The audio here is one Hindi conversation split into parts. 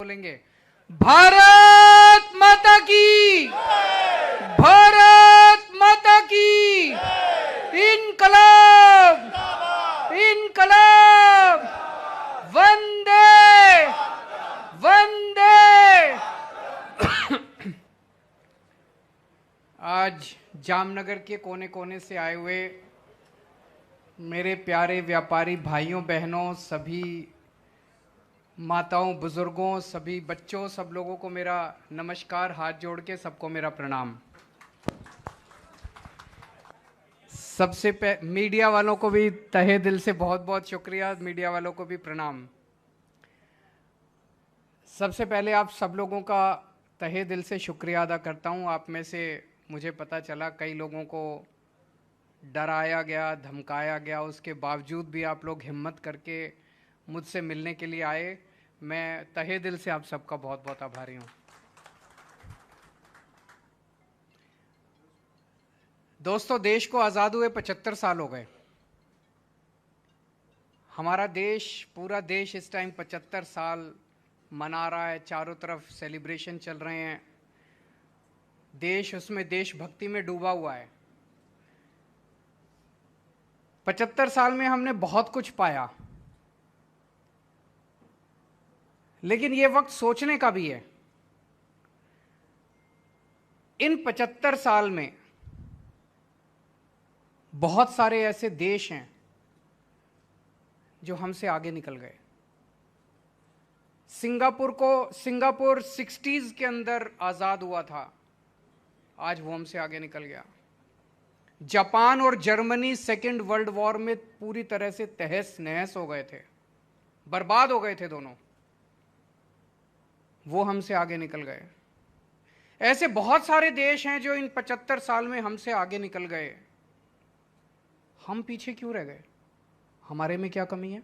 बोलेंगे भारत माता की, भारत माता की, इनकलाब, इनकलाब, वंदे वंदे। आज जामनगर के कोने कोने से आए हुए मेरे प्यारे व्यापारी भाइयों बहनों, सभी माताओं बुजुर्गों, सभी बच्चों, सब लोगों को मेरा नमस्कार, हाथ जोड़ के सबको मेरा प्रणाम। मीडिया वालों को भी तहे दिल से बहुत बहुत शुक्रिया, मीडिया वालों को भी प्रणाम। सबसे पहले आप सब लोगों का तहे दिल से शुक्रिया अदा करता हूं। आप में से मुझे पता चला कई लोगों को डराया गया, धमकाया गया, उसके बावजूद भी आप लोग हिम्मत करके मुझसे मिलने के लिए आए। मैं तहे दिल से आप सबका बहुत बहुत आभारी हूं। दोस्तों, देश को आज़ाद हुए 75 साल हो गए। हमारा देश, पूरा देश इस टाइम 75 साल मना रहा है, चारों तरफ सेलिब्रेशन चल रहे हैं। देश उसमें देशभक्ति में डूबा हुआ है। 75 साल में हमने बहुत कुछ पाया, लेकिन ये वक्त सोचने का भी है। इन 75 साल में बहुत सारे ऐसे देश हैं जो हमसे आगे निकल गए। सिंगापुर 60s के अंदर आज़ाद हुआ था, आज वो हमसे आगे निकल गया। जापान और जर्मनी सेकेंड वर्ल्ड वॉर में पूरी तरह से तहस नहस हो गए थे, बर्बाद हो गए थे दोनों, वो हमसे आगे निकल गए। ऐसे बहुत सारे देश हैं जो इन 75 साल में हमसे आगे निकल गए। हम पीछे क्यों रह गए? हमारे में क्या कमी है?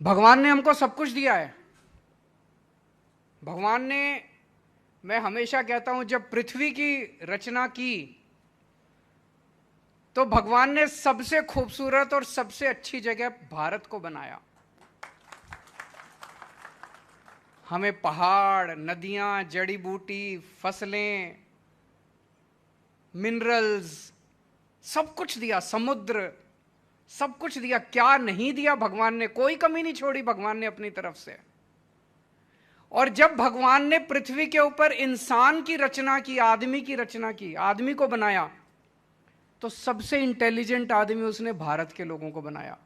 भगवान ने हमको सब कुछ दिया है। भगवान ने, मैं हमेशा कहता हूं, जब पृथ्वी की रचना की तो भगवान ने सबसे खूबसूरत और सबसे अच्छी जगह भारत को बनाया। हमें पहाड़, नदियां, जड़ी बूटी, फसलें, मिनरल्स, सब कुछ दिया, समुद्र, सब कुछ दिया। क्या नहीं दिया भगवान ने? कोई कमी नहीं छोड़ी भगवान ने अपनी तरफ से। और जब भगवान ने पृथ्वी के ऊपर इंसान की रचना की, आदमी की रचना की, आदमी को बनाया, तो सबसे इंटेलिजेंट आदमी उसने भारत के लोगों को बनाया।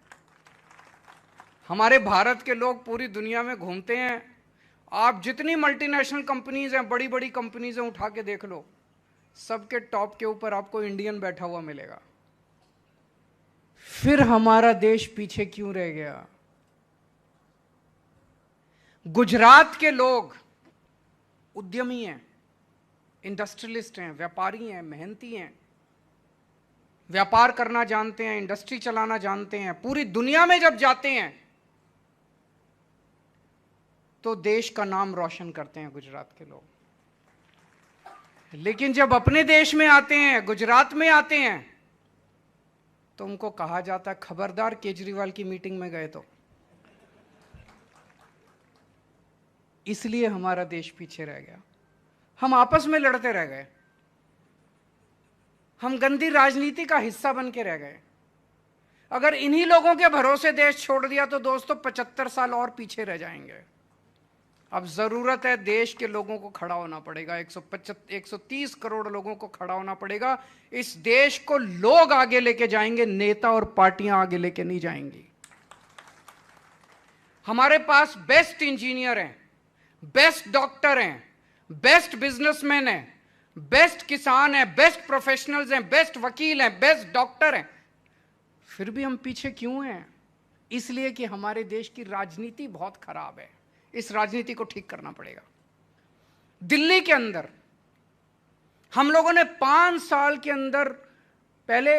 हमारे भारत के लोग पूरी दुनिया में घूमते हैं। आप जितनी मल्टीनेशनल कंपनीज हैं, बड़ी बड़ी कंपनीज हैं, उठा के देख लो, सबके टॉप के ऊपर आपको इंडियन बैठा हुआ मिलेगा। फिर हमारा देश पीछे क्यों रह गया? गुजरात के लोग उद्यमी हैं, इंडस्ट्रियलिस्ट हैं, व्यापारी हैं, मेहनती हैं, व्यापार करना जानते हैं, इंडस्ट्री चलाना जानते हैं। पूरी दुनिया में जब जाते हैं तो देश का नाम रोशन करते हैं गुजरात के लोग। लेकिन जब अपने देश में आते हैं, गुजरात में आते हैं, तो उनको कहा जाता है खबरदार केजरीवाल की मीटिंग में गए तो। इसलिए हमारा देश पीछे रह गया। हम आपस में लड़ते रह गए, हम गंदी राजनीति का हिस्सा बन के रह गए। अगर इन्हीं लोगों के भरोसे देश छोड़ दिया तो दोस्तों 75 साल और पीछे रह जाएंगे। अब जरूरत है, देश के लोगों को खड़ा होना पड़ेगा। 130 करोड़ लोगों को खड़ा होना पड़ेगा। इस देश को लोग आगे लेके जाएंगे, नेता और पार्टियां आगे लेके नहीं जाएंगी। हमारे पास बेस्ट इंजीनियर हैं, बेस्ट डॉक्टर हैं, बेस्ट बिजनेसमैन हैं, बेस्ट किसान हैं, बेस्ट प्रोफेशनल्स हैं, बेस्ट वकील हैं, बेस्ट डॉक्टर हैं। फिर भी हम पीछे क्यों हैं? इसलिए कि हमारे देश की राजनीति बहुत खराब है। इस राजनीति को ठीक करना पड़ेगा। दिल्ली के अंदर हम लोगों ने 5 साल के अंदर, पहले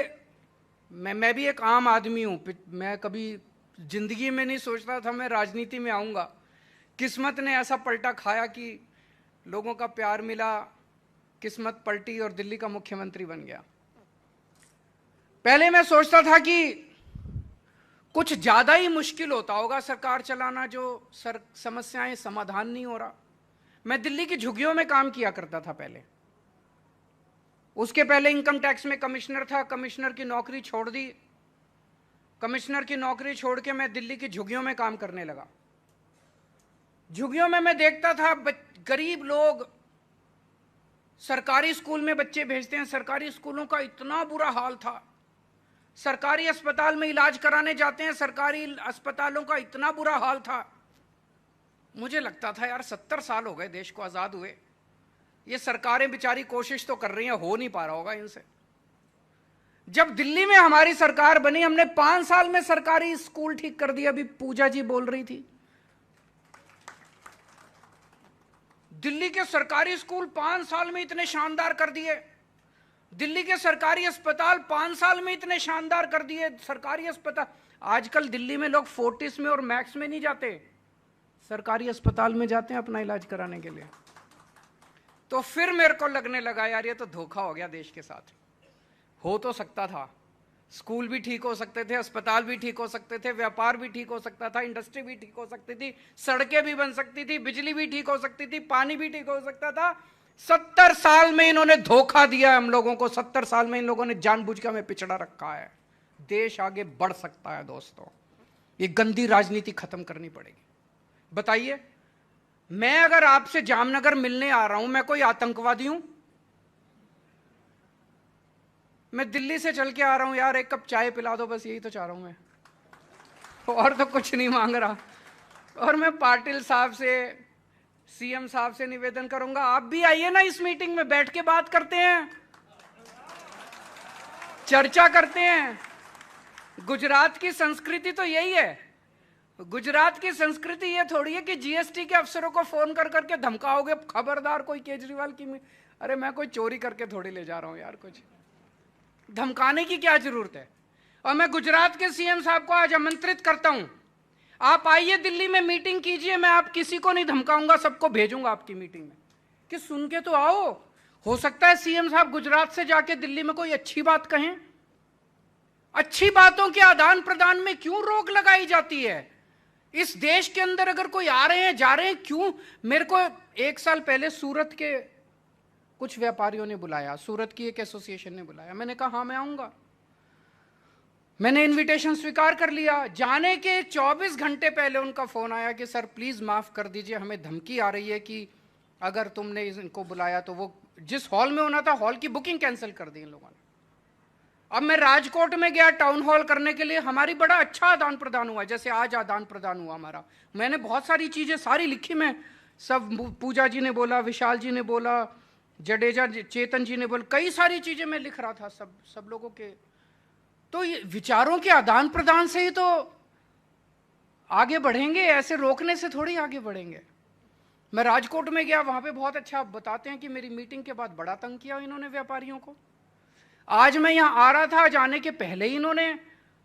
मैं भी एक आम आदमी हूं, मैं कभी जिंदगी में नहीं सोचता था मैं राजनीति में आऊंगा। किस्मत ने ऐसा पलटा खाया कि लोगों का प्यार मिला, किस्मत पलटी और दिल्ली का मुख्यमंत्री बन गया। पहले मैं सोचता था कि कुछ ज्यादा ही मुश्किल होता होगा सरकार चलाना, जो समस्याएं समाधान नहीं हो रहा। मैं दिल्ली की झुग्गियों में काम किया करता था पहले, उसके पहले इनकम टैक्स में कमिश्नर था, कमिश्नर की नौकरी छोड़ दी, कमिश्नर की नौकरी छोड़ के मैं दिल्ली की झुग्गियों में काम करने लगा। झुग्गियों में मैं देखता था गरीब लोग सरकारी स्कूल में बच्चे भेजते हैं, सरकारी स्कूलों का इतना बुरा हाल था। सरकारी अस्पताल में इलाज कराने जाते हैं, सरकारी अस्पतालों का इतना बुरा हाल था। मुझे लगता था यार 70 साल हो गए देश को आजाद हुए, ये सरकारें बेचारी कोशिश तो कर रही हैं, हो नहीं पा रहा होगा इनसे। जब दिल्ली में हमारी सरकार बनी, हमने 5 साल में सरकारी स्कूल ठीक कर दिया। अभी पूजा जी बोल रही थी, दिल्ली के सरकारी स्कूल 5 साल में इतने शानदार कर दिए, दिल्ली के सरकारी अस्पताल 5 साल में इतने शानदार कर दिए। सरकारी अस्पताल, आजकल दिल्ली में लोग फोर्टिस में और मैक्स में नहीं जाते, सरकारी अस्पताल में जाते हैं अपना इलाज कराने के लिए। तो फिर मेरे को लगने लगा यार ये तो धोखा हो गया देश के साथ। हो तो सकता था, स्कूल भी ठीक हो सकते थे, अस्पताल भी ठीक हो सकते थे, व्यापार भी ठीक हो सकता था, इंडस्ट्री भी ठीक हो सकती थी, सड़कें भी बन सकती थी, बिजली भी ठीक हो सकती थी, पानी भी ठीक हो सकता था। 70 साल में इन्होंने धोखा दिया हम लोगों को, 70 साल में इन लोगों ने जानबूझ के हमें पिछड़ा रखा है। देश आगे बढ़ सकता है दोस्तों, ये गंदी राजनीति खत्म करनी पड़ेगी। बताइए, मैं अगर आपसे जामनगर मिलने आ रहा हूं, मैं कोई आतंकवादी हूं? मैं दिल्ली से चल के आ रहा हूं, यार एक कप चाय पिला दो, बस यही तो चाह रहा हूं मैं, और तो कुछ नहीं मांग रहा। और मैं पाटिल साहब से, सीएम साहब से निवेदन करूंगा, आप भी आइए ना इस मीटिंग में, बैठ के बात करते हैं, चर्चा करते हैं। गुजरात की संस्कृति तो यही है, गुजरात की संस्कृति ये थोड़ी है कि जीएसटी के अफसरों को फोन कर करके धमकाओगे, खबरदार कोई केजरीवाल की अरे मैं कोई चोरी करके थोड़ी ले जा रहा हूं यार, कुछ धमकाने की क्या जरूरत है। और मैं गुजरात के सीएम साहब को आज आमंत्रित करता हूं, आप आइए दिल्ली में मीटिंग कीजिए, मैं आप किसी को नहीं धमकाऊंगा, सबको भेजूंगा आपकी मीटिंग में, कि सुन के तो आओ। हो सकता है सीएम साहब गुजरात से जाके दिल्ली में कोई अच्छी बात कहें। अच्छी बातों के आदान प्रदान में क्यों रोक लगाई जाती है? इस देश के अंदर अगर कोई आ रहे हैं जा रहे हैं, क्यों? मेरे को 1 साल पहले सूरत के कुछ व्यापारियों ने बुलाया, सूरत की एक एसोसिएशन ने बुलाया, मैंने कहा हाँ मैं आऊंगा, मैंने इनविटेशन स्वीकार कर लिया। जाने के 24 घंटे पहले उनका फोन आया कि सर प्लीज माफ कर दीजिए, हमें धमकी आ रही है कि अगर तुमने इनको बुलाया तो वो जिस हॉल में होना था हॉल की बुकिंग कैंसिल कर दी इन लोगों ने। अब मैं राजकोट में गया टाउन हॉल करने के लिए, हमारी बड़ा अच्छा आदान प्रदान हुआ, जैसे आज आदान प्रदान हुआ हमारा। मैंने बहुत सारी चीजें सारी लिखी, मैं सब, पूजा जी ने बोला, विशाल जी ने बोला, जडेजा चेतन जी ने बोला, कई सारी चीजें मैं लिख रहा था सब लोगों के। तो ये विचारों के आदान प्रदान से ही तो आगे बढ़ेंगे, ऐसे रोकने से थोड़ी आगे बढ़ेंगे। मैं राजकोट में गया, वहां पे बहुत अच्छा बताते हैं कि मेरी मीटिंग के बाद बड़ा तंग किया इन्होंने व्यापारियों को। आज मैं यहां आ रहा था, जाने के पहले ही इन्होंने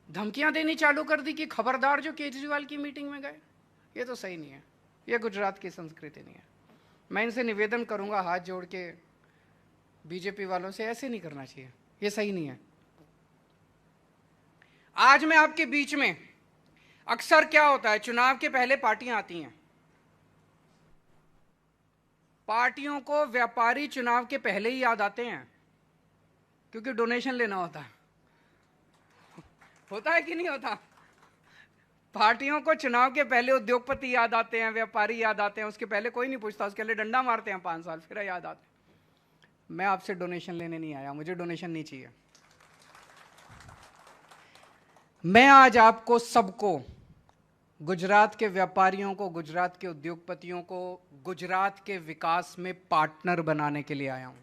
धमकियां देनी चालू कर दी कि खबरदार जो केजरीवाल की मीटिंग में गए। ये तो सही नहीं है, ये गुजरात की संस्कृति नहीं है। मैं इनसे निवेदन करूंगा हाथ जोड़ के, बीजेपी वालों से, ऐसे नहीं करना चाहिए, ये सही नहीं है। आज मैं आपके बीच में, अक्सर क्या होता है, चुनाव के पहले पार्टियां आती हैं, पार्टियों को व्यापारी चुनाव के पहले ही याद आते हैं, क्योंकि डोनेशन लेना होता है कि नहीं होता? पार्टियों को चुनाव के पहले उद्योगपति याद आते हैं, व्यापारी याद आते हैं, उसके पहले कोई नहीं पूछता, उसके लिए डंडा मारते हैं 5 साल, फिर याद आते हैं। मैं आपसे डोनेशन लेने नहीं आया, मुझे डोनेशन नहीं चाहिए। मैं आज आपको सबको, गुजरात के व्यापारियों को, गुजरात के उद्योगपतियों को, गुजरात के विकास में पार्टनर बनाने के लिए आया हूं।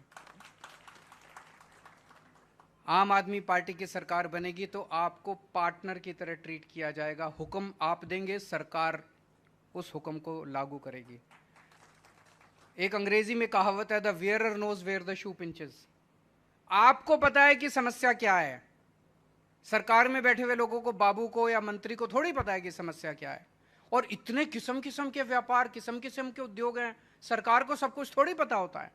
आम आदमी पार्टी की सरकार बनेगी तो आपको पार्टनर की तरह ट्रीट किया जाएगा। हुक्म आप देंगे, सरकार उस हुक्म को लागू करेगी। एक अंग्रेजी में कहावत है, the wearer knows where the shoe pinches. आपको पता है कि समस्या क्या है, सरकार में बैठे हुए लोगों को, बाबू को या मंत्री को थोड़ी पता है कि समस्या क्या है। और इतने किस्म किस्म के व्यापार, किस्म किस्म के उद्योग हैं, सरकार को सब कुछ थोड़ी पता होता है।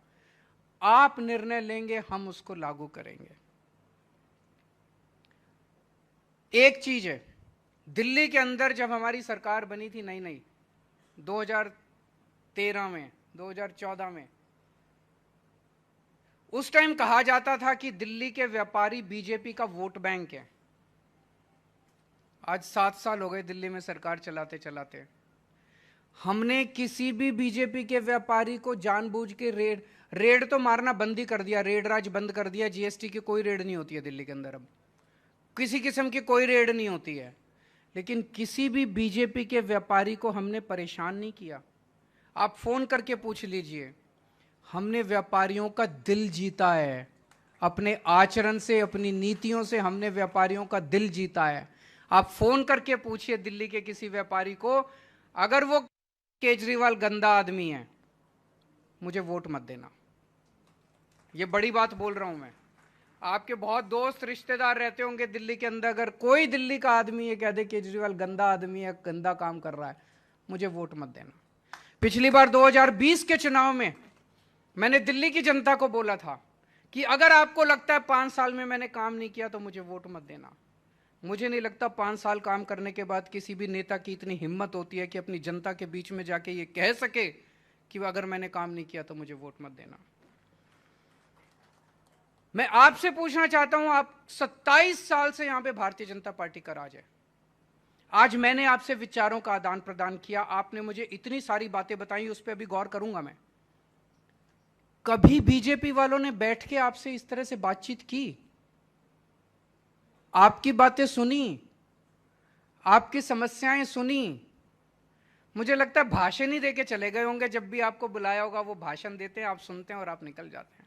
आप निर्णय लेंगे, हम उसको लागू करेंगे। एक चीज है, दिल्ली के अंदर जब हमारी सरकार बनी थी नई नई 2013 में 2014 में, उस टाइम कहा जाता था कि दिल्ली के व्यापारी बीजेपी का वोट बैंक है। आज 7 साल हो गए दिल्ली में सरकार चलाते चलाते, हमने किसी भी बीजेपी के व्यापारी को जानबूझ के रेड तो मारना बंद ही कर दिया, रेड राज बंद कर दिया। जीएसटी की कोई रेड नहीं होती है दिल्ली के अंदर, अब किसी किस्म की कोई रेड नहीं होती है। लेकिन किसी भी बीजेपी के व्यापारी को हमने परेशान नहीं किया। आप फोन करके पूछ लीजिए, हमने व्यापारियों का दिल जीता है। अपने आचरण से, अपनी नीतियों से हमने व्यापारियों का दिल जीता है। आप फोन करके पूछिए दिल्ली के किसी व्यापारी को, अगर वो केजरीवाल गंदा आदमी है, मुझे वोट मत देना। ये बड़ी बात बोल रहा हूं मैं। आपके बहुत दोस्त रिश्तेदार रहते होंगे दिल्ली के अंदर, अगर कोई दिल्ली का आदमी ये कह दे केजरीवाल गंदा आदमी है, गंदा काम कर रहा है, मुझे वोट मत देना। पिछली बार 2020 के चुनाव में मैंने दिल्ली की जनता को बोला था कि अगर आपको लगता है 5 साल में मैंने काम नहीं किया तो मुझे वोट मत देना। मुझे नहीं लगता 5 साल काम करने के बाद किसी भी नेता की इतनी हिम्मत होती है कि अपनी जनता के बीच में जाके ये कह सके कि अगर मैंने काम नहीं किया तो मुझे वोट मत देना। मैं आपसे पूछना चाहता हूं, आप 27 साल से यहां पे भारतीय जनता पार्टी का राज है। आज मैंने आपसे विचारों का आदान प्रदान किया, आपने मुझे इतनी सारी बातें बताई, उस पर अभी गौर करूंगा मैं। कभी बीजेपी वालों ने बैठ के आपसे इस तरह से बातचीत की? आपकी बातें सुनी, आपकी समस्याएं सुनी? मुझे लगता है भाषण ही देके चले गए होंगे। जब भी आपको बुलाया होगा वो भाषण देते हैं, आप सुनते हैं और आप निकल जाते हैं।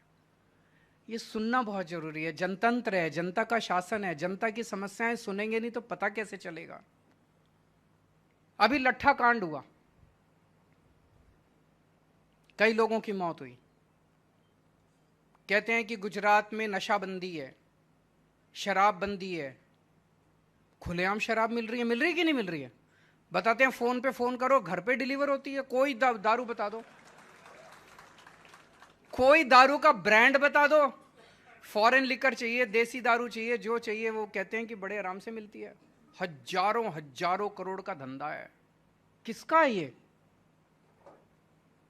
ये सुनना बहुत जरूरी है। जनतंत्र है, जनता का शासन है, जनता की समस्याएं सुनेंगे नहीं तो पता कैसे चलेगा। अभी लट्ठा कांड हुआ, कई लोगों की मौत हुई। कहते हैं कि गुजरात में नशाबंदी है, शराबबंदी है। खुलेआम शराब मिल रही है कि नहीं मिल रही है? बताते हैं, फोन पे फोन करो, घर पे डिलीवर होती है। कोई दारू बता दो, कोई दारू का ब्रांड बता दो। फॉरेन लिकर चाहिए, देसी दारू चाहिए, जो चाहिए वो कहते हैं कि बड़े आराम से मिलती है। हजारों हजारों करोड़ का धंधा है। किसका है ये?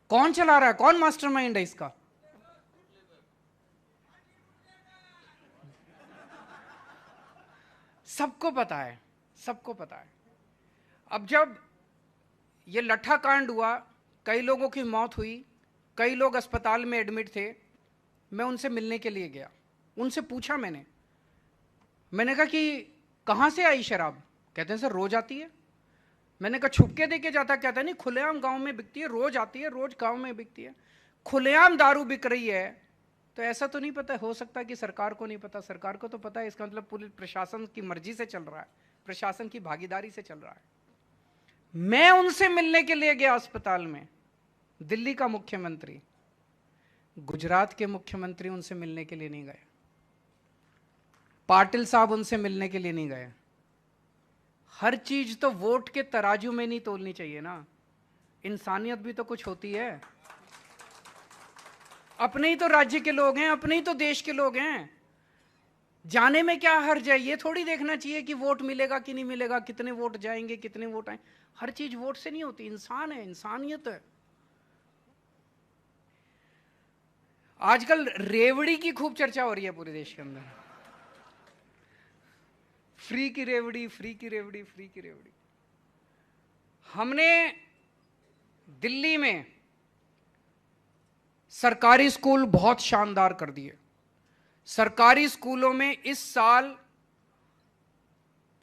कौन चला रहा है? कौन मास्टरमाइंड है इसका? सबको पता है, सबको पता है। अब जब ये लट्ठा कांड हुआ, कई लोगों की मौत हुई, कई लोग अस्पताल में एडमिट थे। मैं उनसे मिलने के लिए गया, उनसे पूछा मैंने कहा कि कहां से आई शराब? कहते हैं सर रोज आती है। मैंने कहा छुप के देके जाता? कहता नहीं, खुलेआम गांव में बिकती है, रोज आती है, रोज गांव में बिकती है। खुलेआम दारू बिक रही है तो ऐसा तो नहीं पता, हो सकता है कि सरकार को नहीं पता। सरकार को तो पता है। इसका मतलब पुलिस प्रशासन की मर्जी से चल रहा है, प्रशासन की भागीदारी से चल रहा है। मैं उनसे मिलने के लिए गया अस्पताल में, दिल्ली का मुख्यमंत्री, गुजरात के मुख्यमंत्री उनसे मिलने के लिए नहीं गए, पाटिल साहब उनसे मिलने के लिए नहीं गए। हर चीज तो वोट के तराजू में नहीं तोलनी चाहिए ना, इंसानियत भी तो कुछ होती है। अपने ही तो राज्य के लोग हैं, अपने ही तो देश के लोग हैं, जाने में क्या हर्ज है? ये थोड़ी देखना चाहिए कि वोट मिलेगा कि नहीं मिलेगा, कितने वोट जाएंगे, कितने वोट आए। हर चीज वोट से नहीं होती, इंसान है, इंसानियत है। आजकल रेवड़ी की खूब चर्चा हो रही है पूरे देश के अंदर। फ्री की रेवड़ी, फ्री की रेवड़ी, फ्री की रेवड़ी। हमने दिल्ली में सरकारी स्कूल बहुत शानदार कर दिए। सरकारी स्कूलों में इस साल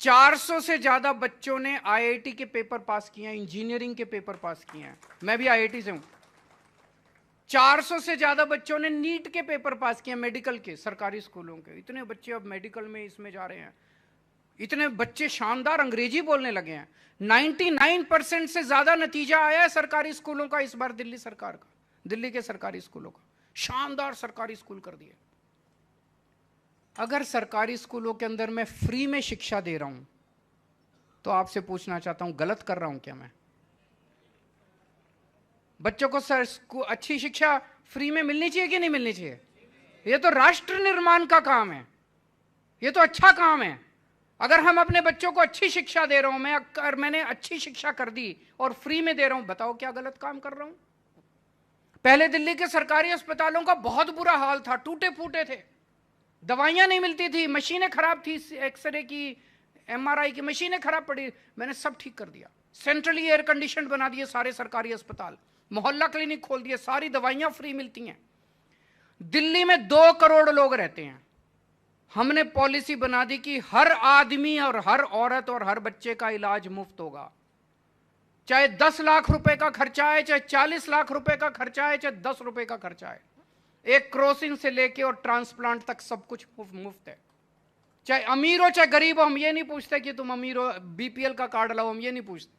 400 से ज्यादा बच्चों ने आईआईटी के पेपर पास किए हैं, इंजीनियरिंग के पेपर पास किए हैं। मैं भी आईआईटी से हूं। 400 से ज्यादा बच्चों ने नीट के पेपर पास किए, मेडिकल के, सरकारी स्कूलों के। इतने बच्चे अब मेडिकल में इसमें जा रहे हैं। इतने बच्चे शानदार अंग्रेजी बोलने लगे हैं। 99% से ज्यादा नतीजा आया है सरकारी स्कूलों का इस बार, दिल्ली सरकार का, दिल्ली के सरकारी स्कूलों का। शानदार सरकारी स्कूल कर दिए। अगर सरकारी स्कूलों के अंदर मैं फ्री में शिक्षा दे रहा हूं तो आपसे पूछना चाहता हूं, गलत कर रहा हूं क्या मैं? बच्चों को अच्छी शिक्षा फ्री में मिलनी चाहिए कि नहीं मिलनी चाहिए? यह तो राष्ट्र निर्माण का काम है, यह तो अच्छा काम है। अगर हम अपने बच्चों को अच्छी शिक्षा दे रहा हूं, मैंने अच्छी शिक्षा कर दी और फ्री में दे रहा हूं, बताओ क्या गलत काम कर रहा हूं? पहले दिल्ली के सरकारी अस्पतालों का बहुत बुरा हाल था, टूटे फूटे थे, दवाइयां नहीं मिलती थी, मशीनें खराब थी, एक्सरे की, एमआरआई की मशीनें खराब पड़ी, मैंने सब ठीक कर दिया। सेंट्रली एयर कंडीशन बना दिए सारे सरकारी अस्पताल, मोहल्ला क्लिनिक खोल दिए, सारी दवाइयां फ्री मिलती हैं। दिल्ली में 2 करोड़ लोग रहते हैं, हमने पॉलिसी बना दी कि हर आदमी और हर औरत और हर बच्चे का इलाज मुफ्त होगा, चाहे 10 लाख रुपए का खर्चा है, चाहे 40 लाख रुपए का खर्चा है, चाहे 10 रुपए का खर्चा है। एक क्रॉसिंग से लेके और ट्रांसप्लांट तक सब कुछ मुफ्त है, चाहे अमीर हो चाहे गरीब हो। हम ये नहीं पूछते कि तुम अमीर हो, बीपीएल का कार्ड लाओ, हम ये नहीं पूछते।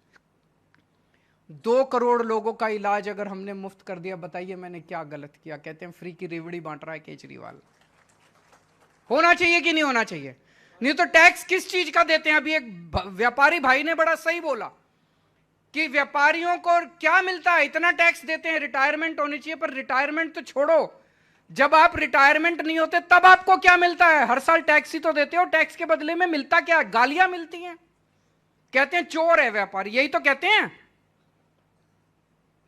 2 करोड़ लोगों का इलाज अगर हमने मुफ्त कर दिया, बताइए मैंने क्या गलत किया? कहते हैं फ्री की रेवड़ी बांट रहा है केजरीवाल। होना चाहिए कि नहीं होना चाहिए? नहीं तो टैक्स किस चीज का देते हैं? अभी एक व्यापारी भाई ने बड़ा सही बोला कि व्यापारियों को क्या मिलता है, इतना टैक्स देते हैं, रिटायरमेंट होनी चाहिए। पर रिटायरमेंट तो छोड़ो, जब आप रिटायरमेंट नहीं होते तब आपको क्या मिलता है? हर साल टैक्स ही तो देते हो, टैक्स के बदले में मिलता क्या है? गालियां मिलती हैं, कहते हैं चोर है व्यापारी, यही तो कहते हैं।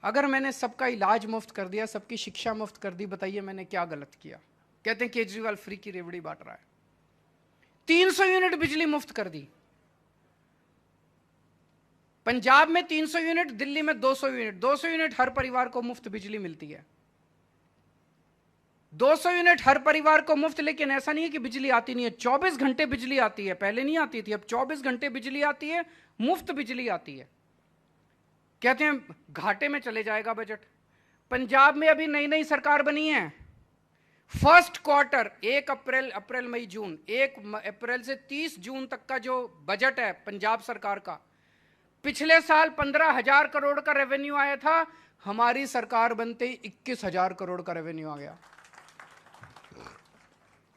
अगर मैंने सबका इलाज मुफ्त कर दिया, सबकी शिक्षा मुफ्त कर दी, बताइए मैंने क्या गलत किया? कहते हैं केजरीवाल फ्री की रेवड़ी बांट रहा है। 300 यूनिट बिजली मुफ्त कर दी, पंजाब में 300 यूनिट, दिल्ली में 200 यूनिट। 200 यूनिट हर परिवार को मुफ्त बिजली मिलती है, 200 यूनिट हर परिवार को मुफ्त। लेकिन ऐसा नहीं है कि बिजली आती नहीं है, 24 घंटे बिजली आती है। पहले नहीं आती थी, अब 24 घंटे बिजली आती है, मुफ्त बिजली आती है। कहते हैं घाटे में चले जाएगा बजट। पंजाब में अभी नई नई सरकार बनी है, फर्स्ट क्वार्टर 1 अप्रैल मई जून, 1 अप्रैल से 30 जून तक का जो बजट है पंजाब सरकार का, पिछले साल 15,000 करोड़ का रेवेन्यू आया था, हमारी सरकार बनते ही 21,000 करोड़ का रेवेन्यू आ गया।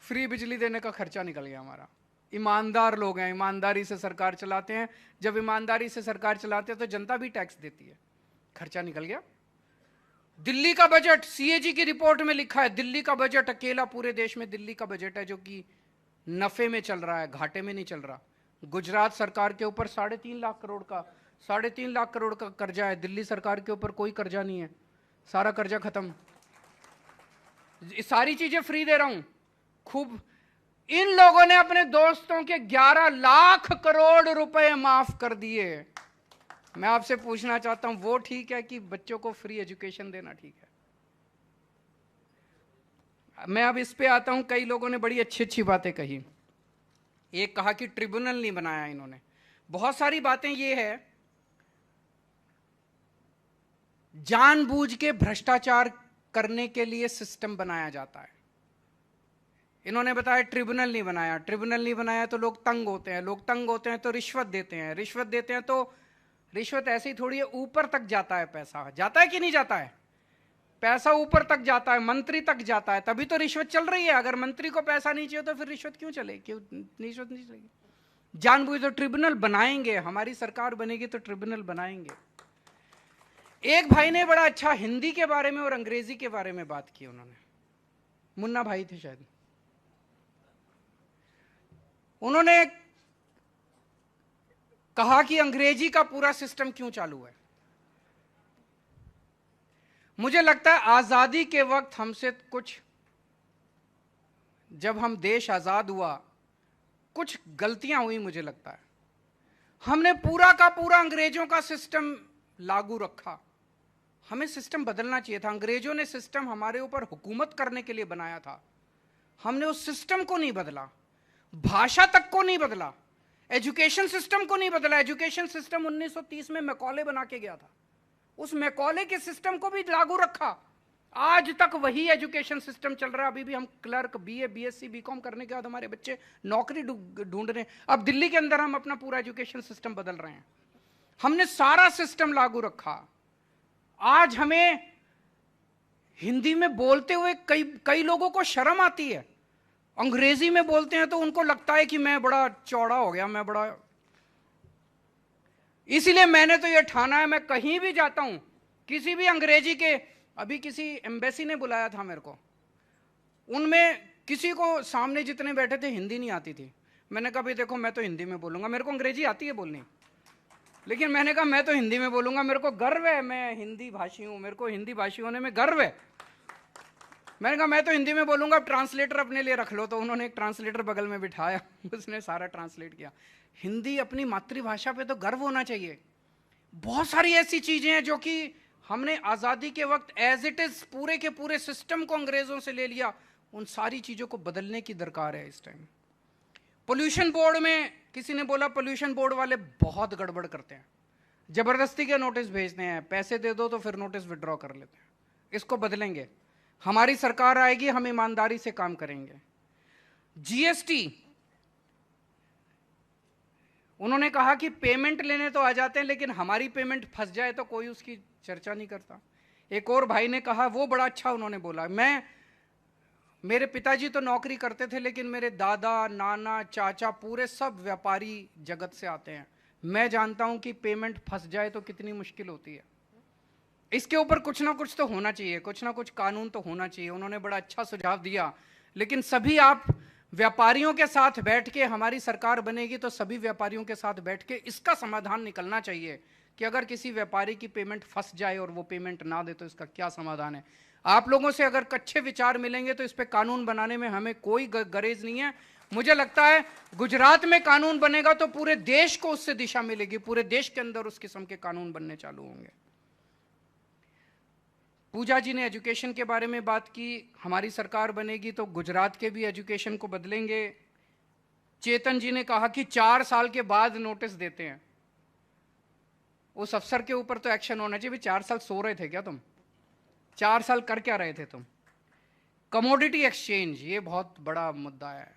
फ्री बिजली देने का खर्चा निकल गया हमारा। ईमानदार लोग हैं, ईमानदारी से सरकार चलाते हैं। जब ईमानदारी से सरकार चलाते हैं तो जनता भी टैक्स देती है, खर्चा निकल गया। दिल्ली का बजट, सीएजी की रिपोर्ट में लिखा है, दिल्ली का बजट अकेला पूरे देश में दिल्ली का बजट है जो कि नफे में चल रहा है, घाटे में नहीं चल रहा। गुजरात सरकार के ऊपर 3.5 लाख करोड़ का कर्जा है, दिल्ली सरकार के ऊपर कोई कर्जा नहीं है, सारा कर्जा खत्म। सारी चीजें फ्री दे रहा हूं खूब। इन लोगों ने अपने दोस्तों के 11 लाख करोड़ रुपए माफ कर दिए। मैं आपसे पूछना चाहता हूं, वो ठीक है कि बच्चों को फ्री एजुकेशन देना ठीक है? मैं अब इस पे आता हूं। कई लोगों ने बड़ी अच्छी अच्छी बातें कही। एक कहा कि ट्रिब्यूनल नहीं बनाया इन्होंने, बहुत सारी बातें ये है, जानबूझ के भ्रष्टाचार करने के लिए सिस्टम बनाया जाता है। इन्होंने बताया ट्रिब्यूनल नहीं बनाया, ट्रिब्यूनल नहीं बनाया तो लोग तंग होते हैं, लोग तंग होते हैं तो रिश्वत देते हैं, रिश्वत देते हैं तो रिश्वत ऐसे ही थोड़ी है, ऊपर तक जाता है पैसा, जाता है कि नहीं जाता है? पैसा ऊपर तक जाता है, मंत्री तक जाता है, तभी तो रिश्वत चल रही है। अगर मंत्री को पैसा नहीं चाहिए तो फिर रिश्वत क्यों चले, क्यों रिश्वत नहीं चलेगी? जानबूझ तो ट्रिब्यूनल बनाएंगे, हमारी सरकार बनेगी तो ट्रिब्यूनल बनाएंगे। एक भाई ने बड़ा अच्छा हिंदी के बारे में और अंग्रेजी के बारे में बात की, उन्होंने, मुन्ना भाई थे शायद, उन्होंने कहा कि अंग्रेजी का पूरा सिस्टम क्यों चालू है। मुझे लगता है आजादी के वक्त हमसे कुछ, जब हम देश आजाद हुआ, कुछ गलतियां हुई। मुझे लगता है हमने पूरा का पूरा अंग्रेजों का सिस्टम लागू रखा। हमें सिस्टम बदलना चाहिए था। अंग्रेजों ने सिस्टम हमारे ऊपर हुकूमत करने के लिए बनाया था, हमने उस सिस्टम को नहीं बदला, भाषा तक को नहीं बदला, एजुकेशन सिस्टम को नहीं बदला। एजुकेशन सिस्टम 1930 में मैकॉले बना के गया था, उस मैकॉले के सिस्टम को भी लागू रखा। आज तक वही एजुकेशन सिस्टम चल रहा है। अभी भी हम क्लर्क, बीए, बीएससी, बीकॉम करने के बाद हमारे बच्चे नौकरी ढूंढ रहे हैं। अब दिल्ली के अंदर हम अपना पूरा एजुकेशन सिस्टम बदल रहे हैं, हमने सारा सिस्टम लागू रखा। आज हमें हिंदी में बोलते हुए कई लोगों को शर्म आती है, अंग्रेजी में बोलते हैं तो उनको लगता है कि मैं बड़ा चौड़ा हो गया, मैं बड़ा। इसीलिए मैंने तो ये ठाना है, मैं कहीं भी जाता हूं, किसी भी अंग्रेजी के, अभी किसी एम्बेसी ने बुलाया था मेरे को, उनमें किसी को सामने जितने बैठे थे हिंदी नहीं आती थी। मैंने कहा भाई देखो मैं तो हिंदी में बोलूंगा, मेरे को अंग्रेजी आती है बोलनी, लेकिन मैंने कहा मैं तो हिंदी में बोलूंगा, मेरे को गर्व है, मैं हिंदी भाषी हूं, मेरे को हिंदी भाषी होने में गर्व है। मैंने कहा मैं तो हिंदी में बोलूंगा, अब ट्रांसलेटर अपने लिए रख लो। तो उन्होंने एक ट्रांसलेटर बगल में बिठाया, उसने सारा ट्रांसलेट किया। हिंदी अपनी मातृभाषा पे तो गर्व होना चाहिए। बहुत सारी ऐसी चीजें हैं जो कि हमने आजादी के वक्त एज इट इज पूरे के पूरे सिस्टम को अंग्रेजों से ले लिया, उन सारी चीजों को बदलने की दरकार है इस टाइम। पोल्यूशन बोर्ड में किसी ने बोला पोल्यूशन बोर्ड वाले बहुत गड़बड़ करते हैं, जबरदस्ती के नोटिस भेजते हैं, पैसे दे दो तो फिर नोटिस विड्रॉ कर लेते हैं। इसको बदलेंगे, हमारी सरकार आएगी, हम ईमानदारी से काम करेंगे। जीएसटी, उन्होंने कहा कि पेमेंट लेने तो आ जाते हैं लेकिन हमारी पेमेंट फंस जाए तो कोई उसकी चर्चा नहीं करता। एक और भाई ने कहा, वो बड़ा अच्छा उन्होंने बोला, मेरे पिताजी तो नौकरी करते थे लेकिन मेरे दादा नाना चाचा पूरे सब व्यापारी जगत से आते हैं, मैं जानता हूं कि पेमेंट फंस जाए तो कितनी मुश्किल होती है। इसके ऊपर कुछ ना कुछ तो होना चाहिए, कुछ ना कुछ कानून तो होना चाहिए। उन्होंने बड़ा अच्छा सुझाव दिया, लेकिन सभी आप व्यापारियों के साथ बैठ के, हमारी सरकार बनेगी तो सभी व्यापारियों के साथ बैठ के इसका समाधान निकलना चाहिए कि अगर किसी व्यापारी की पेमेंट फंस जाए और वो पेमेंट ना दे तो इसका क्या समाधान है। आप लोगों से अगर अच्छे विचार मिलेंगे तो इस पे कानून बनाने में हमें कोई गरेज नहीं है। मुझे लगता है गुजरात में कानून बनेगा तो पूरे देश को उससे दिशा मिलेगी, पूरे देश के अंदर उस किस्म के कानून बनने चालू होंगे। पूजा जी ने एजुकेशन के बारे में बात की, हमारी सरकार बनेगी तो गुजरात के भी एजुकेशन को बदलेंगे। चेतन जी ने कहा कि 4 साल के बाद नोटिस देते हैं, उस अफसर के ऊपर तो एक्शन होना चाहिए। 4 साल सो रहे थे क्या तुम? 4 साल कर क्या रहे थे तुम? कमोडिटी एक्सचेंज, ये बहुत बड़ा मुद्दा है।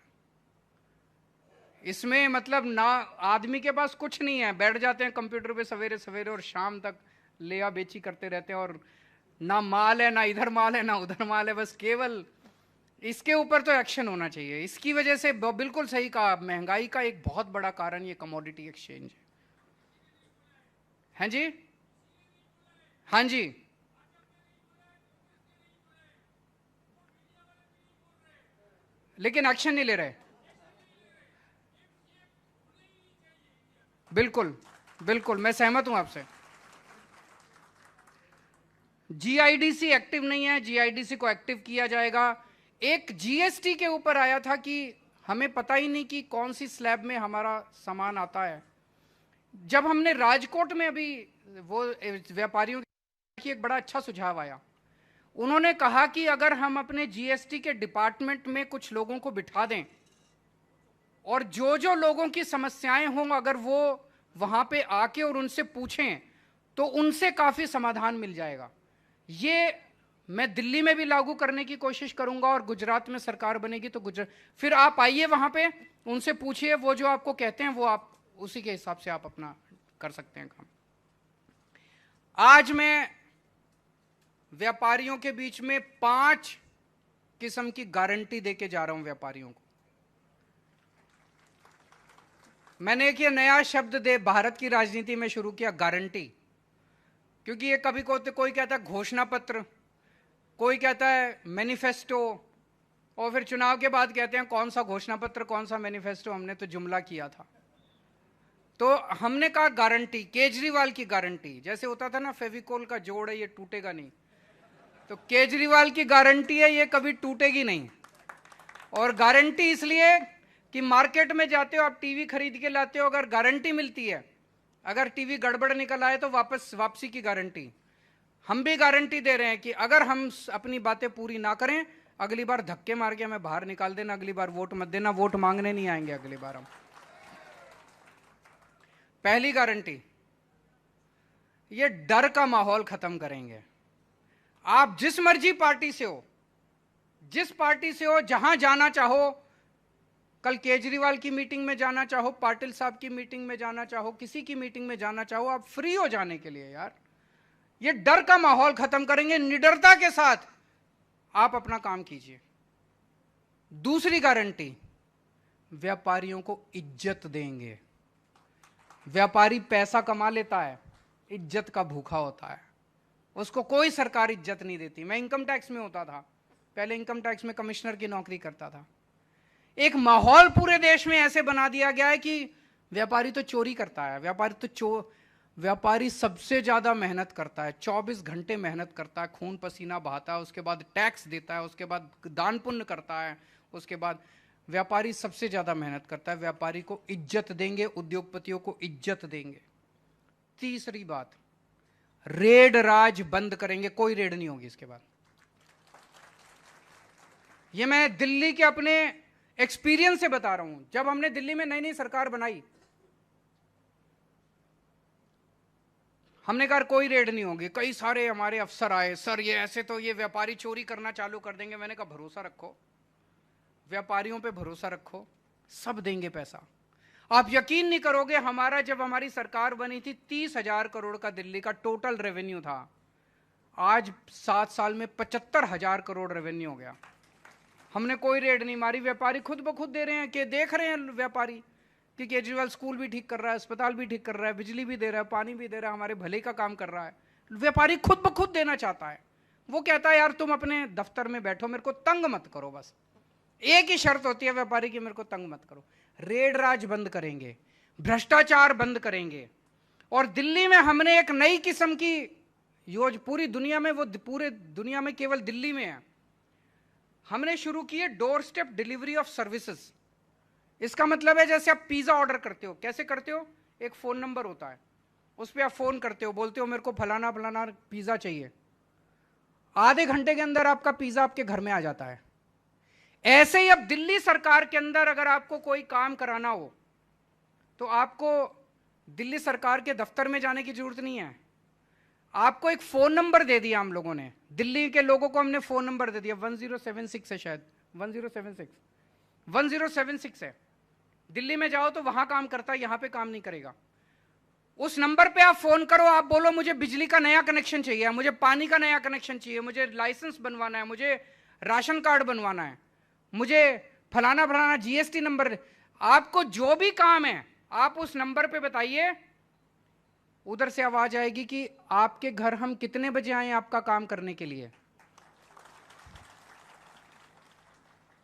इसमें मतलब ना आदमी के पास कुछ नहीं है, बैठ जाते हैं कंप्यूटर पे सवेरे सवेरे और शाम तक लिया बेची करते रहते हैं, और ना माल है, ना इधर माल है, ना उधर माल है, बस केवल इसके ऊपर तो एक्शन होना चाहिए। इसकी वजह से बिल्कुल सही कहा, महंगाई का एक बहुत बड़ा कारण ये कमोडिटी एक्सचेंज है। हैं जी? हाँ जी, लेकिन एक्शन नहीं ले रहे। बिल्कुल बिल्कुल, मैं सहमत हूं आपसे। जीआईडीसी एक्टिव नहीं है, जीआईडीसी को एक्टिव किया जाएगा। एक जीएसटी के ऊपर आया था कि हमें पता ही नहीं कि कौन सी स्लैब में हमारा सामान आता है। जब हमने राजकोट में अभी वो व्यापारियों की एक बड़ा अच्छा सुझाव आया, उन्होंने कहा कि अगर हम अपने जीएसटी के डिपार्टमेंट में कुछ लोगों को बिठा दें और जो जो लोगों की समस्याएं हों अगर वो वहां पे आके और उनसे पूछें तो उनसे काफी समाधान मिल जाएगा। ये मैं दिल्ली में भी लागू करने की कोशिश करूंगा और गुजरात में सरकार बनेगी तो गुजरात, फिर आप आइए वहां पे, उनसे पूछिए, वो जो आपको कहते हैं वो आप उसी के हिसाब से आप अपना कर सकते हैं काम। आज मैं व्यापारियों के बीच में 5 किस्म की गारंटी देके जा रहा हूं व्यापारियों को। मैंने एक ये नया शब्द दे भारत की राजनीति में शुरू किया, गारंटी, क्योंकि ये कभी कोई कहता है घोषणा पत्र, कोई कहता है मैनिफेस्टो, और फिर चुनाव के बाद कहते हैं कौन सा घोषणा पत्र कौन सा मैनिफेस्टो, हमने तो जुमला किया था। तो हमने कहा गारंटी, केजरीवाल की गारंटी, जैसे होता था ना फेविकोल का जोड़ है ये टूटेगा नहीं, तो केजरीवाल की गारंटी है ये कभी टूटेगी नहीं। और गारंटी इसलिए कि मार्केट में जाते हो आप, टीवी खरीद के लाते हो, अगर गारंटी मिलती है, अगर टीवी गड़बड़ निकल आए तो वापसी की गारंटी। हम भी गारंटी दे रहे हैं कि अगर हम अपनी बातें पूरी ना करें, अगली बार धक्के मार के हमें बाहर निकाल देना, अगली बार वोट मत देना, वोट मांगने नहीं आएंगे अगली बार हम। पहली गारंटी, ये डर का माहौल खत्म करेंगे। आप जिस मर्जी पार्टी से हो, जिस पार्टी से हो, जहां जाना चाहो, कल केजरीवाल की मीटिंग में जाना चाहो, पाटिल साहब की मीटिंग में जाना चाहो, किसी की मीटिंग में जाना चाहो, आप फ्री हो जाने के लिए। यार ये डर का माहौल खत्म करेंगे, निडरता के साथ आप अपना काम कीजिए। दूसरी गारंटी, व्यापारियों को इज्जत देंगे। व्यापारी पैसा कमा लेता है, इज्जत का भूखा होता है, उसको कोई सरकार इज्जत नहीं देती। मैं इनकम टैक्स में होता था, पहले इनकम टैक्स में कमिश्नर की नौकरी करता था। एक माहौल पूरे देश में ऐसे बना दिया गया है कि व्यापारी तो चोरी करता है, व्यापारी सबसे ज्यादा मेहनत करता है, 24 घंटे मेहनत करता है, खून पसीना बहाता है, उसके बाद टैक्स देता है, उसके बाद दान पुण्य करता है, उसके बाद व्यापारी सबसे ज्यादा मेहनत करता है। व्यापारी को इज्जत देंगे, उद्योगपतियों को इज्जत देंगे। तीसरी बात, रेड राज बंद करेंगे, कोई रेड नहीं होगी इसके बाद। ये मैं दिल्ली के अपने एक्सपीरियंस से बता रहा हूं। जब हमने दिल्ली में नई नई सरकार बनाई, हमने कहा कोई रेड नहीं होगी। कई सारे हमारे अफसर आए, सर ये ऐसे तो ये व्यापारी चोरी करना चालू कर देंगे। मैंने कहा भरोसा रखो, व्यापारियों पे भरोसा रखो, सब देंगे पैसा। आप यकीन नहीं करोगे, जब हमारी सरकार बनी थी 30,000 करोड़ का दिल्ली का टोटल रेवेन्यू था। आज 7 साल में 75,000 करोड़ रेवेन्यू हो गया। हमने कोई रेड नहीं मारी, व्यापारी खुद ब खुद दे रहे हैं। कि देख रहे हैं व्यापारी कि केजरीवाल स्कूल भी ठीक कर रहा है, अस्पताल भी ठीक कर रहा है, बिजली भी दे रहा है, पानी भी दे रहा है, हमारे भले का काम कर रहा है। व्यापारी खुद ब खुद देना चाहता है। वो कहता है यार तुम अपने दफ्तर में बैठो, मेरे को तंग मत करो। बस एक ही शर्त होती है व्यापारी की, मेरे को तंग मत करो। रेड राज बंद करेंगे, भ्रष्टाचार बंद करेंगे। और दिल्ली में हमने एक नई किस्म की योजना, पूरी दुनिया में, वो पूरे दुनिया में केवल दिल्ली में है, हमने शुरू की है door step delivery of services. इसका मतलब है जैसे आप पिज्जा ऑर्डर करते हो, कैसे करते हो? एक फोन नंबर होता है, उस पर आप फोन करते हो, बोलते हो मेरे को फलाना फलाना पिज्जा चाहिए, आधे घंटे के अंदर आपका पिज्जा आपके घर में आ जाता है। ऐसे ही अब दिल्ली सरकार के अंदर अगर आपको कोई काम कराना हो तो आपको दिल्ली सरकार के दफ्तर में जाने की जरूरत नहीं है। आपको एक फोन नंबर दे दिया हम लोगों ने, दिल्ली के लोगों को हमने फोन नंबर दे दिया, 1076 है शायद, 1076 है। दिल्ली में जाओ तो वहां काम करता है, यहां पे काम नहीं करेगा। उस नंबर पे आप फोन करो, आप बोलो मुझे बिजली का नया कनेक्शन चाहिए, मुझे पानी का नया कनेक्शन चाहिए, मुझे लाइसेंस बनवाना है, मुझे राशन कार्ड बनवाना है, मुझे फलाना फलाना जीएसटी नंबर। आपको जो भी काम है आप उस नंबर पे बताइए, उधर से आवाज आएगी कि आपके घर हम कितने बजे आए आपका काम करने के लिए।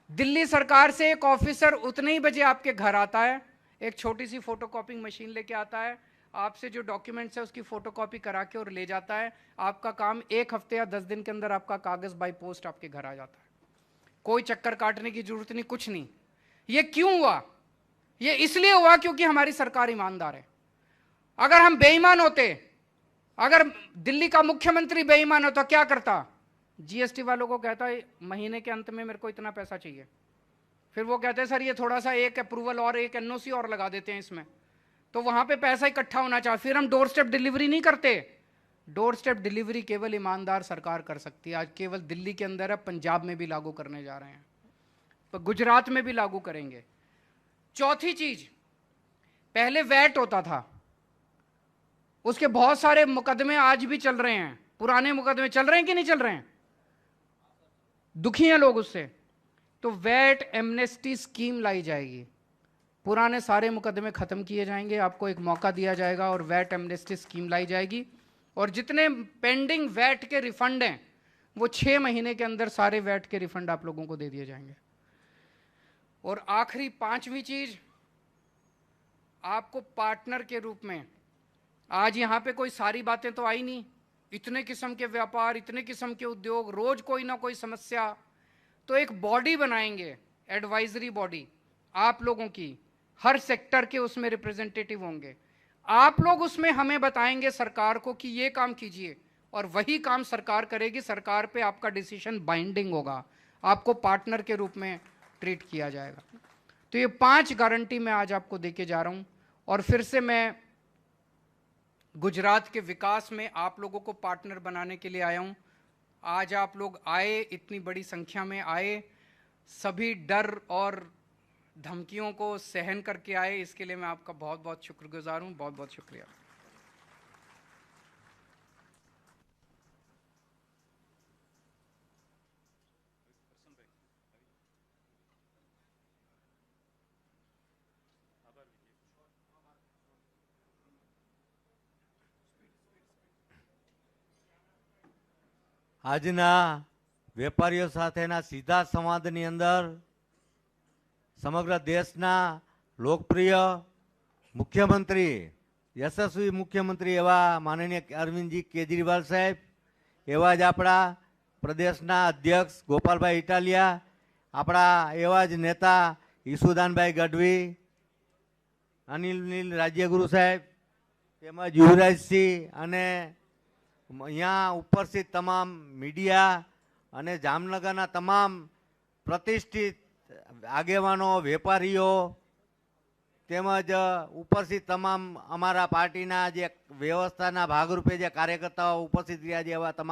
दिल्ली सरकार से एक ऑफिसर उतने ही बजे आपके घर आता है, एक छोटी सी फोटोकॉपिंग मशीन लेके आता है, आपसे जो डॉक्यूमेंट्स है उसकी फोटोकॉपी करा के और ले जाता है। आपका काम 1 हफ्ते या 10 दिन के अंदर आपका कागज बाई पोस्ट आपके घर आ जाता है। कोई चक्कर काटने की जरूरत नहीं, कुछ नहीं। ये क्यों हुआ? ये इसलिए हुआ क्योंकि हमारी सरकार ईमानदार है। अगर हम बेईमान होते, अगर दिल्ली का मुख्यमंत्री बेईमान होता, क्या करता? जीएसटी वालों को कहता है महीने के अंत में मेरे को इतना पैसा चाहिए, फिर वो कहते हैं सर ये थोड़ा सा एक अप्रूवल और एक एनओसी और लगा देते हैं इसमें, तो वहां पे पैसा इकट्ठा होना चाहिए। फिर हम डोर स्टेप डिलीवरी नहीं करते। डोर स्टेप डिलीवरी केवल ईमानदार सरकार कर सकती है। आज केवल दिल्ली के अंदर है, पंजाब में भी लागू करने जा रहे हैं, तो गुजरात में भी लागू करेंगे। चौथी चीज, पहले वैट होता था, उसके बहुत सारे मुकदमे आज भी चल रहे हैं, पुराने मुकदमे चल रहे हैं कि नहीं चल रहे हैं? दुखी हैं लोग उससे। तो वैट एमनेस्टी स्कीम लाई जाएगी, पुराने सारे मुकदमे खत्म किए जाएंगे, आपको एक मौका दिया जाएगा और वैट एमनेस्टी स्कीम लाई जाएगी। और जितने पेंडिंग वैट के रिफंड हैं वो 6 महीने के अंदर सारे वैट के रिफंड आप लोगों को दे दिए जाएंगे। और आखिरी 5वीं चीज, आपको पार्टनर के रूप में, आज यहां पे कोई सारी बातें तो आई नहीं, इतने किस्म के व्यापार, इतने किस्म के उद्योग, रोज कोई ना कोई समस्या, तो एक बॉडी बनाएंगे, एडवाइजरी बॉडी आप लोगों की, हर सेक्टर के उसमें रिप्रेजेंटेटिव होंगे। आप लोग उसमें हमें बताएंगे सरकार को कि ये काम कीजिए, और वही काम सरकार करेगी। सरकार पे आपका डिसीजन बाइंडिंग होगा, आपको पार्टनर के रूप में ट्रीट किया जाएगा। तो ये 5 गारंटी मैं आज आपको देके जा रहा हूं। और फिर से मैं गुजरात के विकास में आप लोगों को पार्टनर बनाने के लिए आया हूं। आज आप लोग आए, इतनी बड़ी संख्या में आए, सभी डर और धमकियों को सहन करके आए, इसके लिए मैं आपका बहुत बहुत शुक्रगुजार हूं। बहुत बहुत शुक्रिया। આજના વેપારીઓ સાથેના સીધા સંવાદની અંદર સમગ્ર દેશના લોકપ્રિય મુખ્યમંત્રી, યશસ્વી મુખ્યમંત્રી એવા માનનીય અરવિંદજી કેજરીવાલ સાહેબ, એવા જ આપણા પ્રદેશના અધ્યક્ષ ગોપાલભાઈ ઇટાલિયા, આપણા એવા જ નેતા ઈસુદાનભાઈ ગઢવી, અનિલ રાજ્યગુરુ સાહેબ, તેમજ યુવરાજસિંહ અને અહીંયા ઉપસ્થિત તમામ મીડિયા અને જામનગરના તમામ પ્રતિષ્ઠિત આગેવાનો, વેપારીઓ તેમજ ઉપસ્થિત તમામ અમારા પાર્ટીના જે વ્યવસ્થાના ભાગરૂપે જે કાર્યકર્તાઓ ઉપસ્થિત રહ્યા છે એવા તમામ